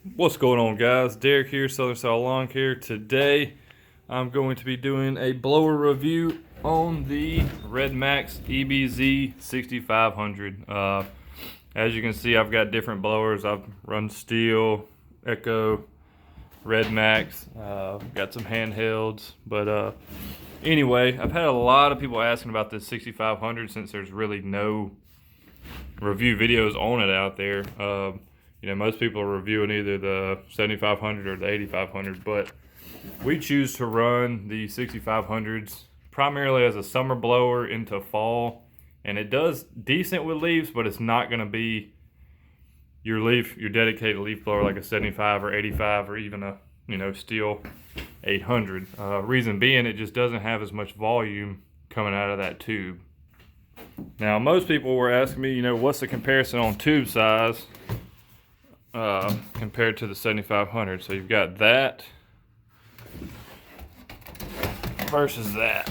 What's going on, guys? Derek here, Southern Style Lawn Care. Today I'm going to be doing a blower review on the Red Max EBZ 6500. As you can see, I've got different blowers. I've run Steel, Echo, Red Max, got some handhelds, but anyway, I've had a lot of people asking about this 6500 since there's really no review videos on it out there. You know, most people are reviewing either the 7500 or the 8500, but we choose to run the 6500s primarily as a summer blower into fall, and it does decent with leaves, but it's not going to be your dedicated leaf blower like a 75 or 85 or even a, you know, Steel 800. Reason being, it just doesn't have as much volume coming out of that tube. Now, most people were asking me, you know, what's the comparison on tube size compared to the 7500. So you've got that versus that.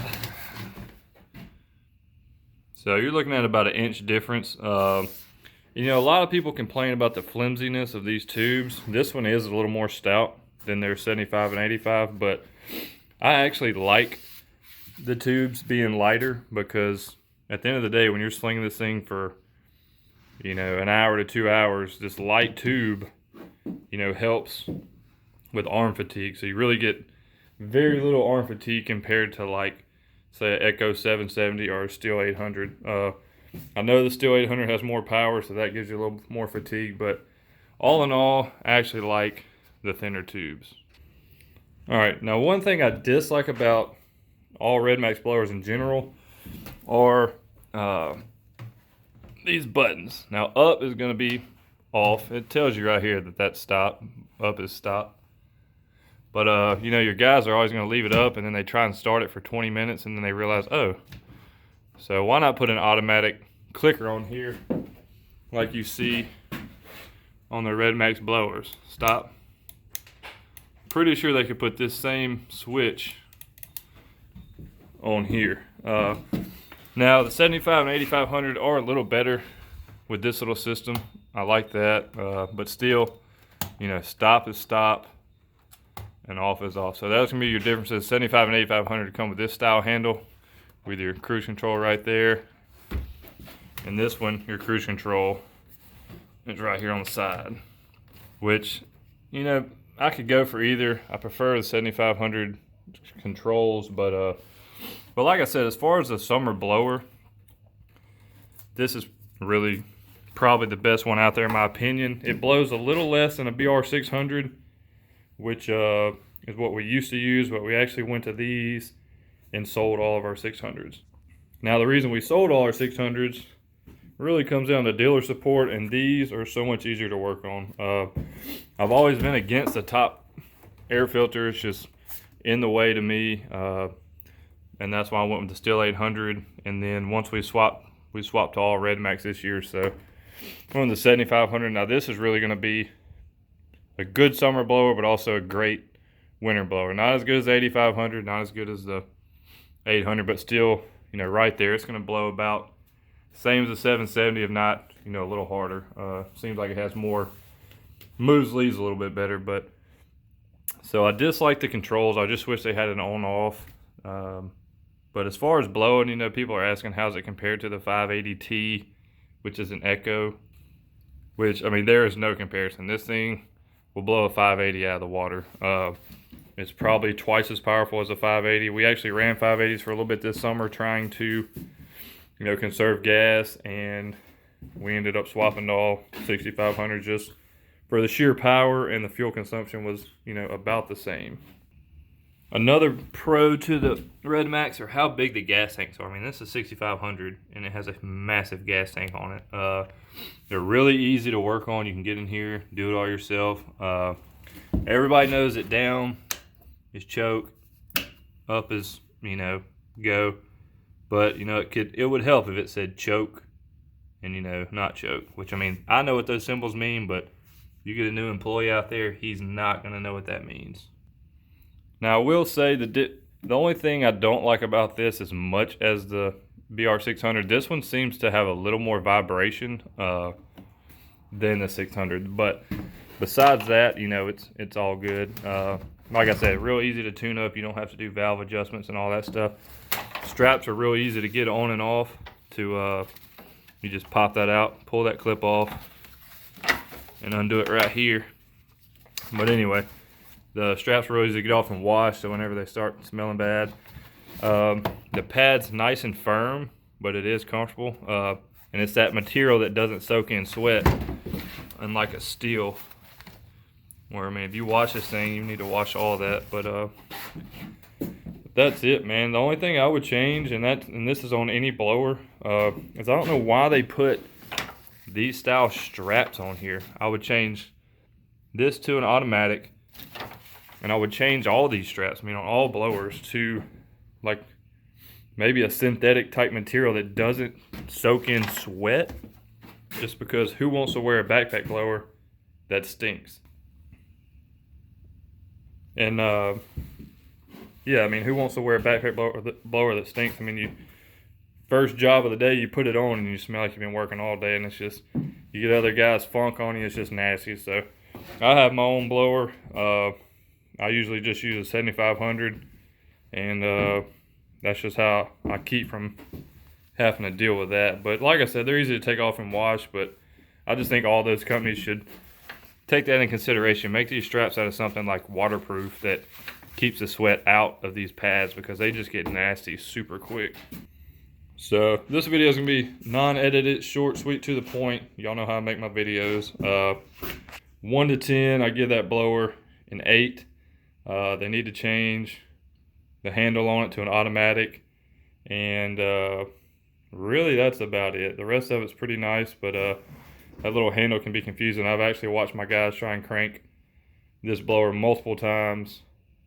So you're looking at about an inch difference. You know, a lot of people complain about the flimsiness of these tubes. This one is a little more stout than their 75 and 85, but I actually like the tubes being lighter because at the end of the day, when you're slinging this thing for, you know, an hour to 2 hours, this light tube, you know, helps with arm fatigue. So you really get very little arm fatigue compared to, like, say, an Echo 770 or a Steel 800. I know the Steel 800 has more power, so that gives you a little more fatigue, but all in all, I actually like the thinner tubes. All right, now one thing I dislike about all Red Max blowers in general are these buttons. Now, up is going to be off. It tells you right here that that's stop. Up is stop. But you know, your guys are always going to leave it up, and then they try and start it for 20 minutes, and then they realize, oh, so why not put an automatic clicker on here like you see on the Red Max blowers? Stop. Pretty sure they could put this same switch on here. Now, the 75 and 8500 are a little better with this little system. I like that, but still, you know, stop is stop and off is off. So that's gonna be your differences. 75 and 8500 come with this style handle with your cruise control right there. And this one, your cruise control is right here on the side, which, you know, I could go for either. I prefer the 7500 controls, but like I said, as far as the summer blower, this is really probably the best one out there in my opinion. It blows a little less than a BR600, which is what we used to use, but we actually went to these and sold all of our 600s. Now, the reason we sold all our 600s really comes down to dealer support, and these are so much easier to work on. I've always been against the top air filter. It's just in the way to me. And that's why I went with the Steel 800. And then once we swapped to all Red Max this year. So on the 7500. Now this is really going to be a good summer blower, but also a great winter blower. Not as good as the 8500, not as good as the 800, but still, you know, right there. It's going to blow about same as the 770, if not, you know, a little harder. Seems like it has more, moves leaves a little bit better. But so I dislike the controls. I just wish they had an on-off. But as far as blowing, you know, people are asking how's it compared to the 580T, which is an Echo, which, I mean, there is no comparison. This thing will blow a 580 out of the water. It's probably twice as powerful as a 580. We actually ran 580s for a little bit this summer trying to, you know, conserve gas, and we ended up swapping to all 6500 just for the sheer power, and the fuel consumption was, you know, about the same. Another pro to the Red Max are how big the gas tanks are. I mean, this is 6500 and it has a massive gas tank on it. They're really easy to work on. You can get in here, do it all yourself. Everybody knows that down is choke, up is, you know, go. But, you know, it would help if it said choke and, you know, not choke. Which, I mean, I know what those symbols mean, but you get a new employee out there, he's not going to know what that means. Now, I will say the only thing I don't like about this as much as the BR600, this one seems to have a little more vibration than the 600. But besides that, you know, it's all good. Like I said, real easy to tune up. You don't have to do valve adjustments and all that stuff. Straps are real easy to get on and off. You just pop that out, pull that clip off, and undo it right here. But anyway, the straps are real easy to get off and wash, so whenever they start smelling bad. The pad's nice and firm, but it is comfortable. And it's that material that doesn't soak in sweat, unlike a steel. Where, I mean, if you wash this thing, you need to wash all that. But that's it, man. The only thing I would change, and this is on any blower, is I don't know why they put these style straps on here. I would change this to an automatic, and I would change all these straps, I mean on all blowers, to like maybe a synthetic type material that doesn't soak in sweat, just because who wants to wear a backpack blower that stinks? And yeah, I mean, who wants to wear a backpack blower that stinks? I mean, first job of the day, you put it on and you smell like you've been working all day, and it's just, you get other guys' funk on you, it's just nasty. So I have my own blower. I usually just use a 7500, and that's just how I keep from having to deal with that. But like I said, they're easy to take off and wash, but I just think all those companies should take that in consideration. Make these straps out of something like waterproof that keeps the sweat out of these pads, because they just get nasty super quick. So this video is gonna be non-edited, short, sweet, to the point. Y'all know how I make my videos. 1 to 10, I give that blower an 8. They need to change the handle on it to an automatic, and really that's about it. The rest of it's pretty nice, but that little handle can be confusing. I've actually watched my guys try and crank this blower multiple times,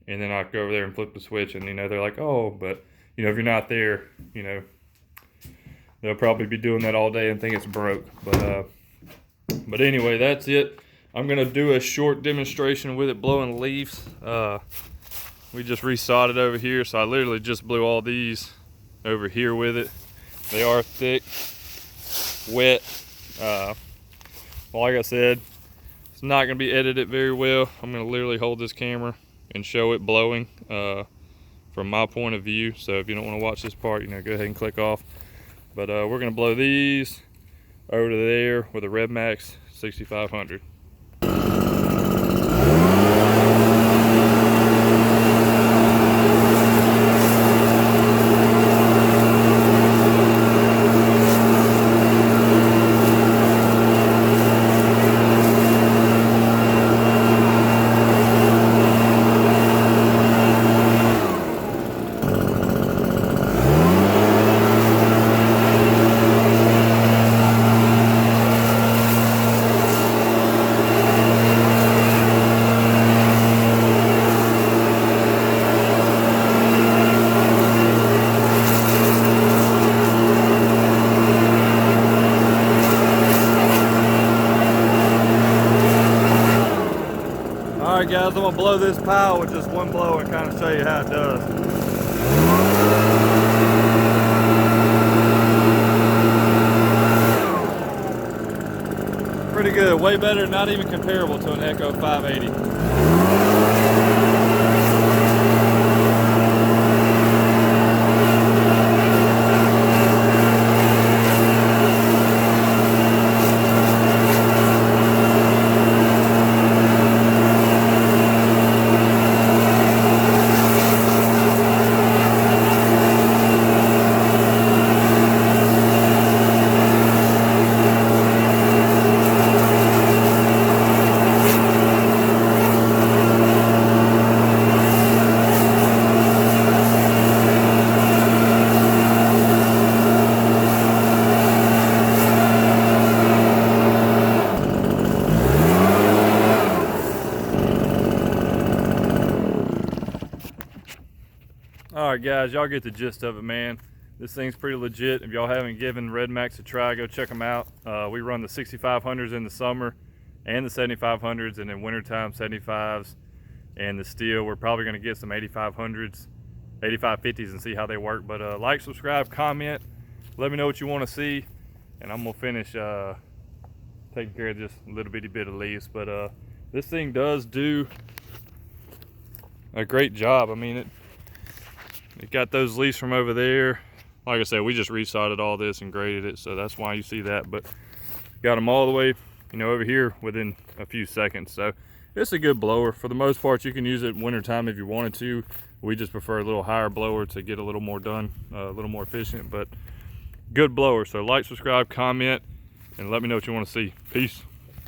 and then I go over there and flip the switch, and you know, they're like, oh, but you know, if you're not there, you know, they'll probably be doing that all day and think it's broke. But anyway, that's it. I'm gonna do a short demonstration with it blowing leaves. We just resodded over here, so I literally just blew all these over here with it. They are thick, wet. Like I said, it's not gonna be edited very well. I'm gonna literally hold this camera and show it blowing from my point of view. So if you don't want to watch this part, you know, go ahead and click off. But we're gonna blow these over to there with a REDMAX 6500. Alright guys, I'm going to blow this pile with just one blow and kind of show you how it does. Pretty good, way better, not even comparable to an Echo 580. Alright guys, y'all get the gist of it, man. This thing's pretty legit. If y'all haven't given REDMAX a try, go check them out. We run the 6500s in the summer and the 7500s, and in wintertime 75s. And the steel, we're probably going to get some 8500s, 8550s and see how they work. But like, subscribe, comment, let me know what you want to see, and I'm going to finish taking care of this little bitty bit of leaves. But this thing does do a great job. I mean, it got those leaves from over there. Like I said, we just resodded all this and graded it, so that's why you see that. But got them all the way, you know, over here within a few seconds. So it's a good blower. For the most part, you can use it wintertime if you wanted to. We just prefer a little higher blower to get a little more done, a little more efficient, but good blower. So like, subscribe, comment, and let me know what you want to see. Peace.